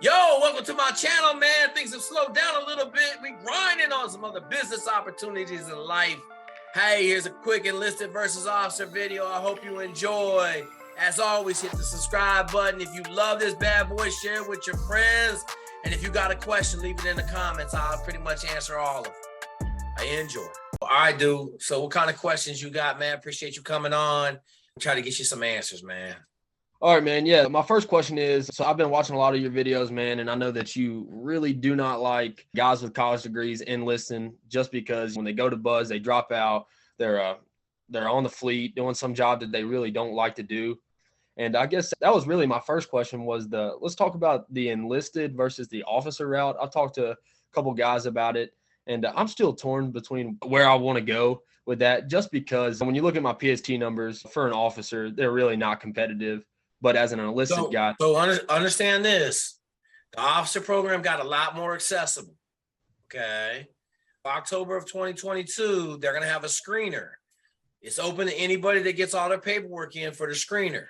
Yo, welcome to my channel, man. Things have slowed down a little bit. We grinding on some other business opportunities in life. Hey, here's a quick enlisted versus officer video. I hope you enjoy. As always, hit the subscribe button. If you love this bad boy, share it with your friends. And if you got a question, leave it in the comments. I'll pretty much answer all of them. I enjoy. All right, dude. So what kind of questions you got, man? Appreciate you coming on. Try to get you some answers, man. All right, man. Yeah, my first question is, so I've been watching a lot of your videos, man, and I know that you really do not like guys with college degrees enlisting just because when they go to Buzz, they drop out. They're on the fleet doing some job that they really don't like to do. And I guess that was really my first question was let's talk about the enlisted versus the officer route. I've talked to a couple guys about it, and I'm still torn between where I want to go with that just because when you look at my PST numbers for an officer, they're really not competitive. But as an enlisted guy. So understand this. The officer program got a lot more accessible. Okay. October of 2022, they're going to have a screener. It's open to anybody that gets all their paperwork in for the screener.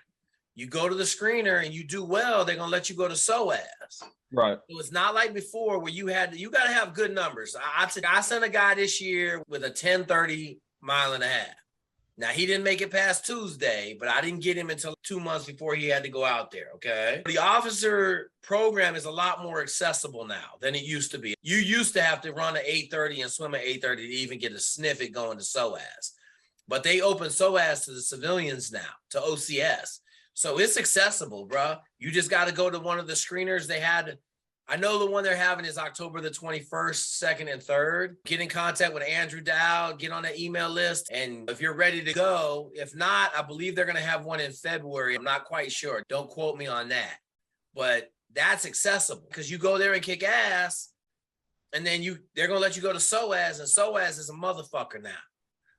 You go to the screener and you do well, they're going to let you go to SOAS. Right. So it's not like before where you got to have good numbers. I sent a guy this year with a 1030 mile and a half. Now, he didn't make it past Tuesday, but I didn't get him until 2 months before he had to go out there, okay? The officer program is a lot more accessible now than it used to be. You used to have to run at 8:30 and swim at 8:30 to even get a sniffit going to SOAS. But they open SOAS to the civilians now, to OCS. So it's accessible, bro. You just got to go to one of the screeners they had. I know the one they're having is October the 21st, 2nd, and 3rd. Get in contact with Andrew Dow, get on the email list. And if you're ready to go, if not, I believe they're going to have one in February. I'm not quite sure. Don't quote me on that. But that's accessible because you go there and kick ass. And then they're going to let you go to SOAS. And SOAS is a motherfucker now.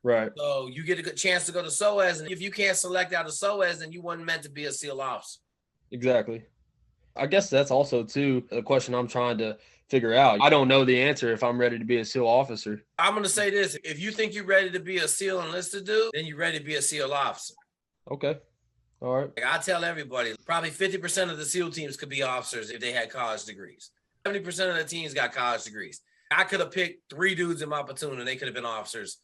Right. So you get a good chance to go to SOAS. And if you can't select out of SOAS, then you weren't meant to be a SEAL officer. Exactly. I guess that's also, too, a question I'm trying to figure out. I don't know the answer if I'm ready to be a SEAL officer. I'm going to say this. If you think you're ready to be a SEAL enlisted dude, then you're ready to be a SEAL officer. Okay. All right. I tell everybody, probably 50% of the SEAL teams could be officers if they had college degrees. 70% of the teams got college degrees. I could have picked 3 dudes in my platoon and they could have been officers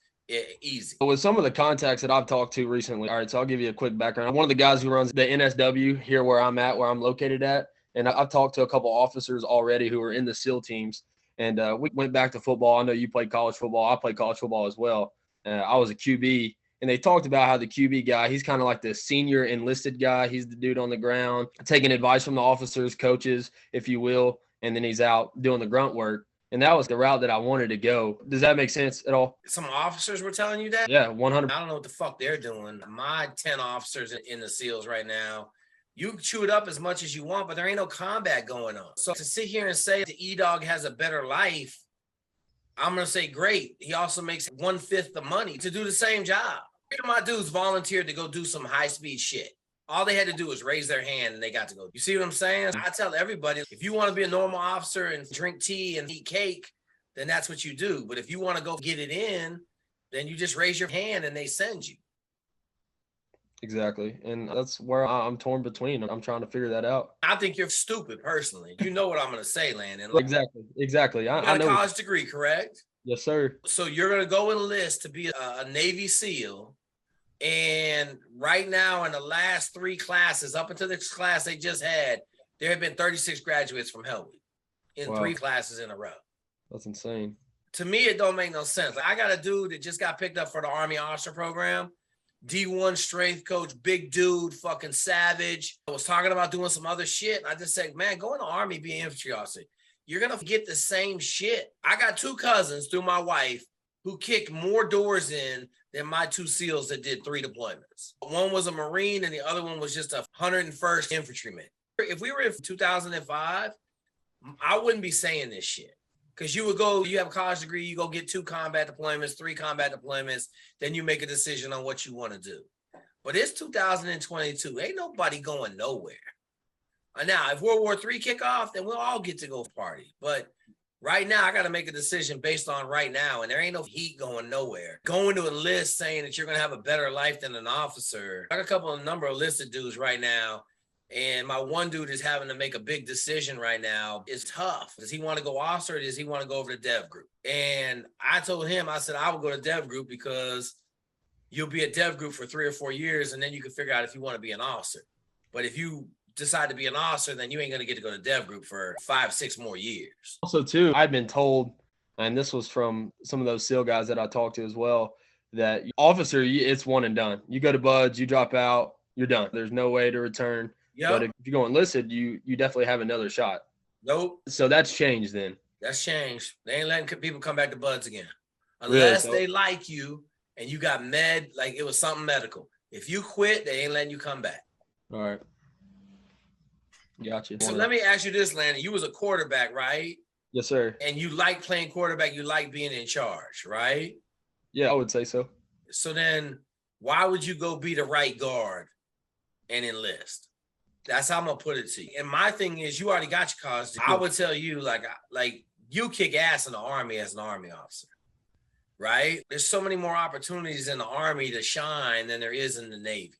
easy. With some of the contacts that I've talked to recently, all right, so I'll give you a quick background. I'm one of the guys who runs the NSW here where I'm located at. And I've talked to a couple officers already who are in the SEAL teams. And we went back to football. I know you played college football. I played college football as well. I was a QB. And they talked about how the QB guy, he's kind of like the senior enlisted guy. He's the dude on the ground, taking advice from the officers, coaches, if you will. And then he's out doing the grunt work. And that was the route that I wanted to go. Does that make sense at all? Some officers were telling you that? Yeah, 100. I don't know what the fuck they're doing. My 10 officers in the SEALs right now, you chew it up as much as you want, but there ain't no combat going on. So to sit here and say the E-Dog has a better life, I'm going to say great. He also makes 1/5 the money to do the same job. My dudes volunteered to go do some high-speed shit. All they had to do was raise their hand and they got to go. You see what I'm saying? I tell everybody, if you want to be a normal officer and drink tea and eat cake, then that's what you do. But if you want to go get it in, then you just raise your hand and they send you. Exactly. And that's where I'm torn between. I'm trying to figure that out. I think you're stupid personally. You know what I'm going to say, Landon. Exactly. You got a college degree, correct? Yes, sir. So you're going to go enlist to be a Navy SEAL. And right now in the last 3 classes, up until this class they just had, there have been 36 graduates from Hell Week in 3 classes in a row. That's insane. To me, it don't make no sense. I got a dude that just got picked up for the Army officer program. D1 strength coach, big dude, fucking savage. I was talking about doing some other shit. I just said, man, go in the Army, be an infantry officer. You're going to get the same shit. I got 2 cousins through my wife who kicked more doors in than my 2 SEALs that did 3 deployments. One was a Marine and the other one was just a 101st infantryman. If we were in 2005, I wouldn't be saying this shit. Because you would go, you have a college degree, you go get 2 combat deployments, 3 combat deployments, then you make a decision on what you want to do. But it's 2022. Ain't nobody going nowhere. Now, if World War III kick off, then we'll all get to go party. But right now, I got to make a decision based on right now, and there ain't no heat going nowhere. Going to enlist saying that you're going to have a better life than an officer. I got a number of enlisted dudes right now, And my one dude is having to make a big decision right now. It's tough. Does he want to go officer or does he want to go over to dev group? And I told him, I said, I would go to dev group because you'll be at dev group for 3 or 4 years and then you can figure out if you want to be an officer. But if you decide to be an officer, then you ain't going to get to go to dev group for 5, 6 more years. Also, too, I'd been told, and this was from some of those SEAL guys that I talked to as well, that officer, it's one and done. You go to buds, you drop out, you're done. There's no way to return. Yep. But if you go enlisted, you definitely have another shot. Nope. So that's changed then. That's changed. They ain't letting people come back to buds again. Unless Really? they like you and you got like it was something medical. If you quit, they ain't letting you come back. All right. Gotcha. So let me ask you this, Landon. You was a quarterback, right? Yes, sir. And you like playing quarterback. You like being in charge, right? Yeah, I would say so. So then why would you go be the right guard and enlist? That's how I'm going to put it to you. And my thing is, you already got your college degree. I would tell you, like you kick ass in the Army as an Army officer, right? There's so many more opportunities in the Army to shine than there is in the Navy.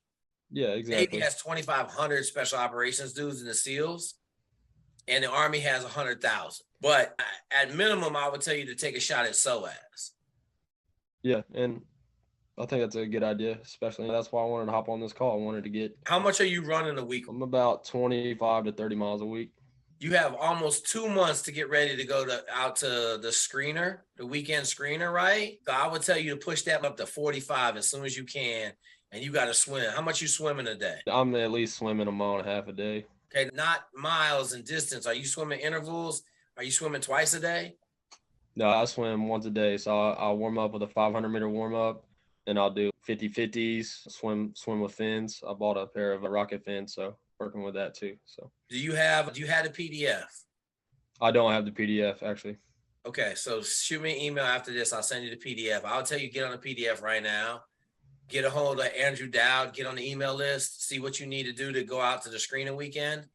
Yeah, exactly. Navy has 2,500 special operations dudes in the SEALs, and the Army has 100,000. But at minimum, I would tell you to take a shot at SOAS. Yeah, and I think that's a good idea, especially that's why I wanted to hop on this call. I wanted to get. How much are you running a week? I'm about 25 to 30 miles a week. You have almost 2 months to get ready to go out to the screener, the weekend screener, right? So I would tell you to push that up to 45 as soon as you can, and you got to swim. How much you swimming a day? I'm at least swimming 1.5 miles a day. Okay, not miles and distance. Are you swimming intervals? Are you swimming twice a day? No, I swim once a day. So I'll warm up with a 500-meter warm up, and I'll do 50-50s, swim with fins. I bought a pair of rocket fins, so working with that too. So do you have a PDF? I don't have the PDF actually. Okay, so shoot me an email after this. I'll send you the PDF. I'll tell you get on the PDF right now. Get a hold of Andrew Dowd, get on the email list, see what you need to do to go out to the screening weekend,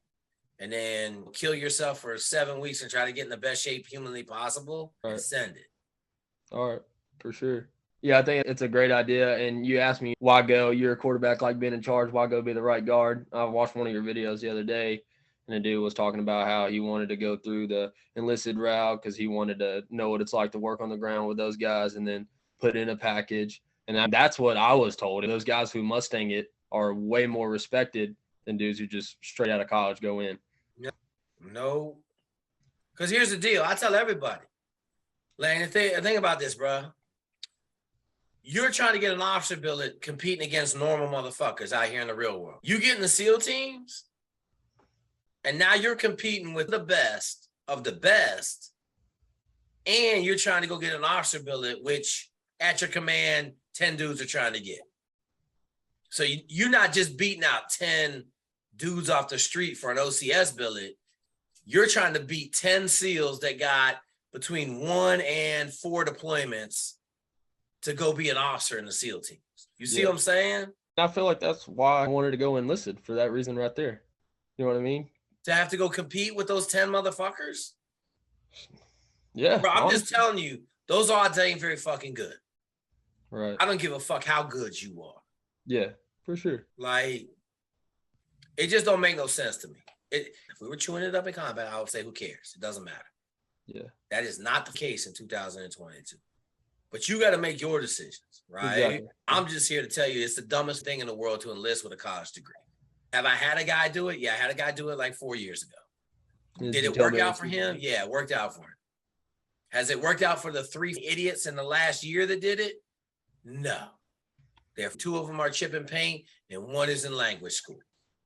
and then kill yourself for 7 weeks and try to get in the best shape humanly possible and send it. All right, for sure. Yeah, I think it's a great idea. And you asked me why go. You're a quarterback, like being in charge. Why go be the right guard? I watched one of your videos the other day, and the dude was talking about how he wanted to go through the enlisted route because he wanted to know what it's like to work on the ground with those guys and then put in a package. And that's what I was told. Those guys who Mustang it are way more respected than dudes who just straight out of college go in. No. Because here's the deal. I tell everybody, Lane, think about this, bro. You're trying to get an officer billet competing against normal motherfuckers out here in the real world. You get in the SEAL teams, and now you're competing with the best of the best, and you're trying to go get an officer billet, which at your command, 10 dudes are trying to get. So you're not just beating out 10 dudes off the street for an OCS billet. You're trying to beat 10 SEALs that got between 1 and 4 deployments to go be an officer in the SEAL teams. You see what I'm saying? I feel like that's why I wanted to go enlisted, for that reason right there. You know what I mean? To have to go compete with those 10 motherfuckers? Yeah. Bro, I'm just telling you, those odds ain't very fucking good. Right. I don't give a fuck how good you are. Yeah, for sure. Like, it just don't make no sense to me. If we were chewing it up in combat, I would say, who cares? It doesn't matter. Yeah. That is not the case in 2022. But you got to make your decisions, right? Exactly. I'm just here to tell you it's the dumbest thing in the world to enlist with a college degree. Have I had a guy do it? Yeah, I had a guy do it like 4 years ago. Did it work out for him? Yeah, it worked out for him. Has it worked out for the 3 idiots in the last year that did it? No. There, 2 of them are chipping paint and 1 is in language school.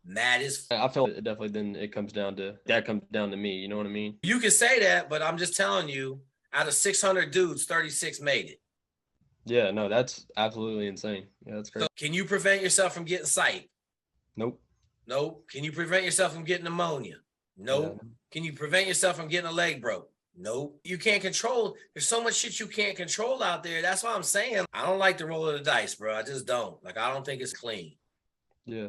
Mad as I feel it definitely then it comes down to me. You know what I mean? You can say that, but I'm just telling you, out of 600 dudes, 36 made it. Yeah, no, that's absolutely insane. Yeah, that's crazy. So can you prevent yourself from getting sight? Nope. Nope. Can you prevent yourself from getting pneumonia? Nope. Yeah. Can you prevent yourself from getting a leg broke? Nope. You can't control. There's so much shit you can't control out there. That's why I'm saying I don't like the roll of the dice, bro. I just don't. Like, I don't think it's clean. Yeah.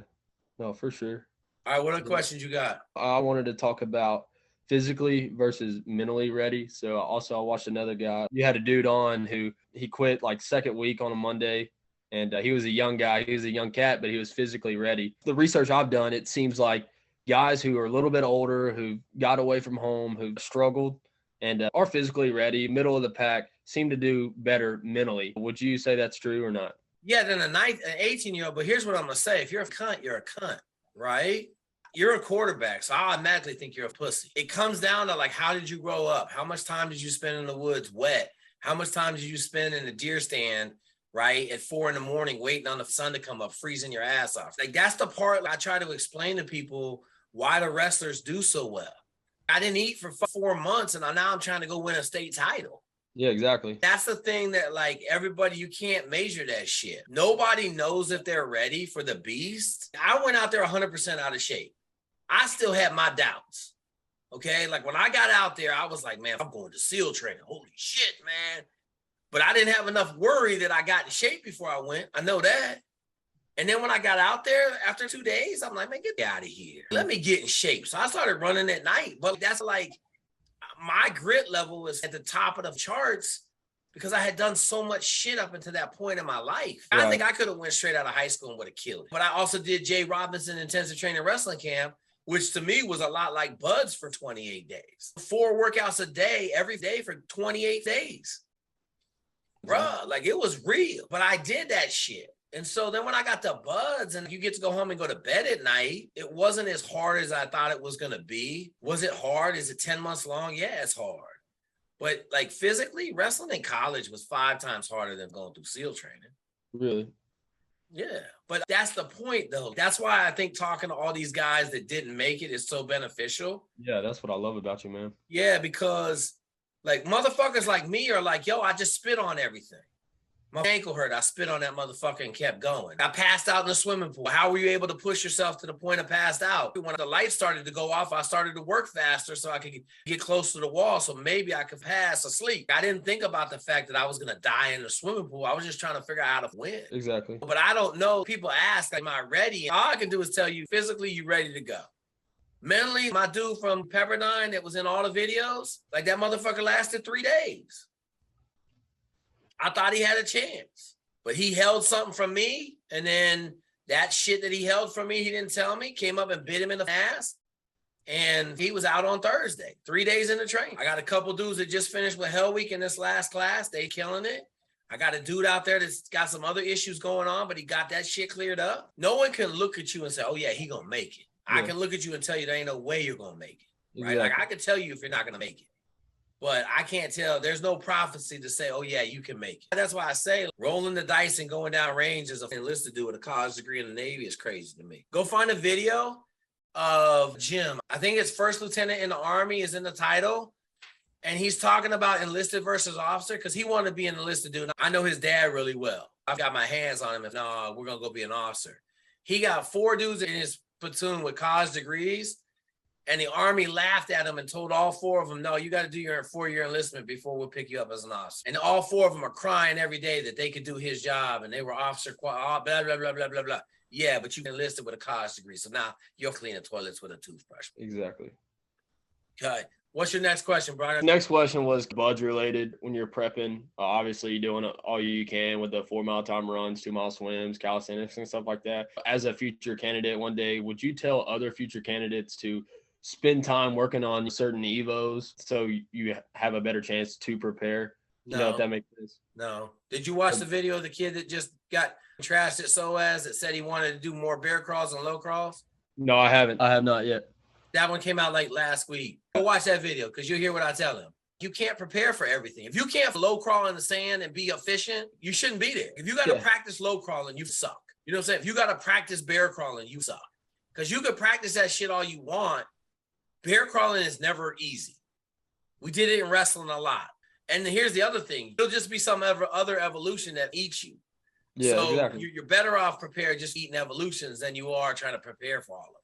No, for sure. All right, what other questions you got? I wanted to talk about physically versus mentally ready. So also I watched another guy. You had a dude on who he quit like second week on a Monday, and he was a young guy. He was a young cat, but he was physically ready. The research I've done, it seems like guys who are a little bit older, who got away from home, who struggled and are physically ready, middle of the pack, seem to do better mentally. Would you say that's true or not? Yeah, than an 18-year-old. But here's what I'm gonna say: if you're a cunt, you're a cunt, right? You're a quarterback, so I automatically think you're a pussy. It comes down to like, how did you grow up? How much time did you spend in the woods wet? How much time did you spend in the deer stand, right, at 4 a.m. waiting on the sun to come up, freezing your ass off? Like, that's the part I try to explain to people why the wrestlers do so well. I didn't eat for 4 months, and now I'm trying to go win a state title. Yeah, exactly. That's the thing that, like, everybody, you can't measure that shit. Nobody knows if they're ready for the beast. I went out there 100% out of shape. I still had my doubts. Okay. Like, when I got out there, I was like, man, I'm going to SEAL training. Holy shit, man. But I didn't have enough worry that I got in shape before I went. I know that. And then when I got out there after 2 days, I'm like, man, get out of here. Let me get in shape. So I started running at night. But that's like, my grit level was at the top of the charts because I had done so much shit up until that point in my life. Right. I think I could have went straight out of high school and would have killed it. But I also did Jay Robinson intensive training wrestling camp, which to me was a lot like Bud's for 28 days. 4 workouts a day, every day for 28 days. Bruh, like, it was real. But I did that shit. And so then when I got to Bud's and you get to go home and go to bed at night, it wasn't as hard as I thought it was going to be. Was it hard? Is it 10 months long? Yeah, it's hard. But like, physically, wrestling in college was 5 times harder than going through SEAL training. Really? Yeah. But that's the point, though. That's why I think talking to all these guys that didn't make it is so beneficial. Yeah, that's what I love about you, man. Yeah, because like, motherfuckers like me are like, yo, I just spit on everything. My ankle hurt. I spit on that motherfucker and kept going. I passed out in the swimming pool. How were you able to push yourself to the point of passed out? When the lights started to go off, I started to work faster so I could get close to the wall so maybe I could pass asleep. I didn't think about the fact that I was going to die in the swimming pool. I was just trying to figure out how to win. Exactly. But I don't know. People ask, am I ready? All I can do is tell you, physically, you're ready to go. Mentally, my dude from Pepperdine that was in all the videos, like, that motherfucker lasted 3 days. I thought he had a chance, but he held something from me. And then that shit that he held from me, he didn't tell me, came up and bit him in the ass. And he was out on Thursday, 3 days in the train. I got a couple dudes that just finished with Hell Week in this last class. They killing it. I got a dude out there that's got some other issues going on, but he got that shit cleared up. No one can look at you and say, oh yeah, he gonna make it. Yeah. I can look at you and tell you there ain't no way you're gonna make it, right? Like, I can tell you if you're not gonna make it. But I can't tell. There's no prophecy to say, oh, yeah, you can make it. That's why I say rolling the dice and going down range as an enlisted dude with a college degree in the Navy is crazy to me. Go find a video of Jim. I think it's first lieutenant in the Army is in the title. And he's talking about enlisted versus officer because he wanted to be an enlisted dude. I know his dad really well. I've got my hands on him. If no, we're going to go be an officer. He got 4 dudes in his platoon with college degrees. And the Army laughed at him and told all 4 of them, no, you got to do your 4-year enlistment before we'll pick you up as an officer. And all 4 of them are crying every day that they could do his job. And they were officer, blah, blah, blah, blah, blah, blah. Yeah, but you enlisted with a college degree. So now you're cleaning toilets with a toothbrush. Exactly. Okay. What's your next question, Brian? Next question was Buds related. When you're prepping, obviously you're doing all you can with the 4-mile time runs, 2-mile swims, calisthenics and stuff like that. As a future candidate one day, would you tell other future candidates to spend time working on certain evos so you have a better chance to prepare? You know, if that makes sense. No. Did you watch the video of the kid that just got trashed at SOAS that said he wanted to do more bear crawls and low crawls? No, I haven't. I have not yet. That one came out like last week. Go watch that video because you'll hear what I tell him. You can't prepare for everything. If you can't low crawl in the sand and be efficient, you shouldn't be there. If you got to practice low crawling, you suck. You know what I'm saying? If you got to practice bear crawling, you suck. Because you can practice that shit all you want. Bear crawling is never easy. We did it in wrestling a lot. And here's the other thing. It'll just be some other evolution that eats you. Yeah, so exactly. You're better off prepared just eating evolutions than you are trying to prepare for all of them.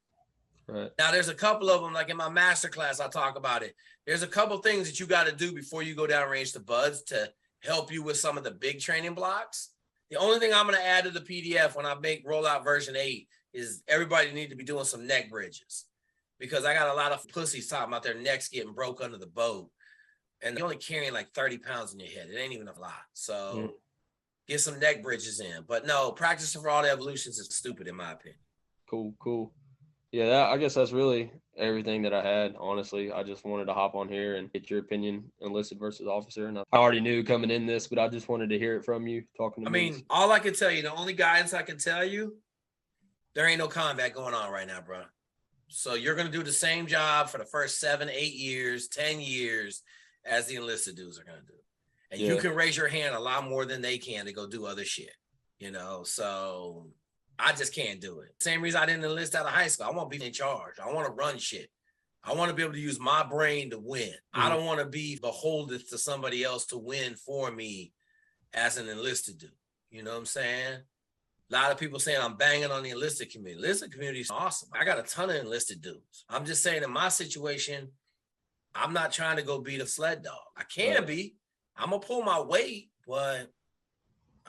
Right. Now, there's a couple of them, like in my master class, I talk about it. There's a couple things that you got to do before you go downrange to Buds to help you with some of the big training blocks. The only thing I'm going to add to the PDF when I make rollout version 8 is everybody need to be doing some neck bridges. Because I got a lot of pussies talking about their necks getting broke under the boat. And you're only carrying like 30 pounds in your head. It ain't even a lot. So get some neck bridges in. But no, practicing for all the evolutions is stupid in my opinion. Cool. Yeah, I guess that's really everything that I had. Honestly, I just wanted to hop on here and get your opinion, enlisted versus officer. And I already knew coming in this, but I just wanted to hear it from you talking to I me. mean, all I can tell you, the only guidance I can tell you, there ain't no combat going on right now, bro. So you're going to do the same job for the first 7, 8 years, 10 years as the enlisted dudes are going to do. And you can raise your hand a lot more than they can to go do other shit, you know? So I just can't do it. Same reason I didn't enlist out of high school. I want to be in charge. I want to run shit. I want to be able to use my brain to win. I don't want to be beholden to somebody else to win for me as an enlisted dude. You know what I'm saying? A lot of people saying I'm banging on the enlisted community. Enlisted community is awesome. I got a ton of enlisted dudes. I'm just saying in my situation, I'm not trying to go beat a sled dog. I can be. I'm going to pull my weight, but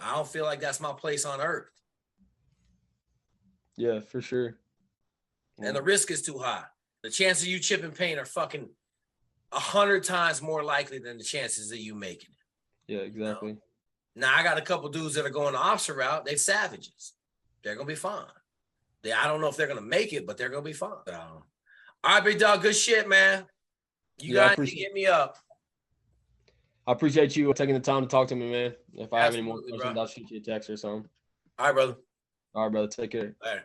I don't feel like that's my place on earth. Yeah, for sure. And the risk is too high. The chances of you chipping paint are fucking 100 times more likely than the chances of you making it. Yeah, exactly. You know? Now, I got a couple dudes that are going the officer route. They're savages. They're going to be fine. I don't know if they're going to make it, but they're going to be fine. So, all right, big dog. Good shit, man. You guys can get me up. I appreciate you taking the time to talk to me, man. If I have any more questions, I'll shoot you a text or something. All right, brother. All right, brother. Take care. All right.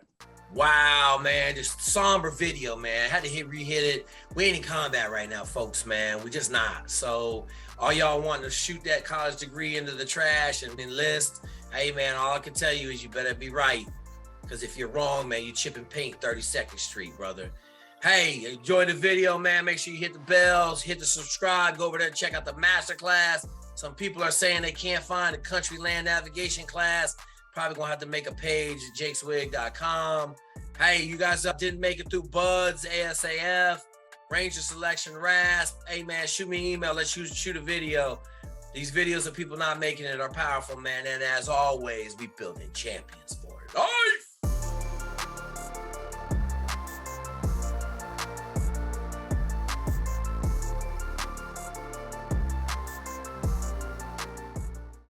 Wow, man. Just somber video, man. Had to re-hit it. We ain't in combat right now, folks, man. We just not. So all y'all wanting to shoot that college degree into the trash and enlist, hey, man, all I can tell you is you better be right. Because if you're wrong, man, you chipping paint 32nd Street, brother. Hey, enjoy the video, man. Make sure you hit the bells, hit the subscribe, go over there and check out the masterclass. Some people are saying they can't find a country land navigation class. Probably gonna have to make a page at jakeswig.com. Hey, you guys didn't make it through BUDS, ASAF, Ranger Selection, RASP. Hey, man, shoot me an email. Let's shoot a video. These videos of people not making it are powerful, man. And as always, we building champions for it. Life!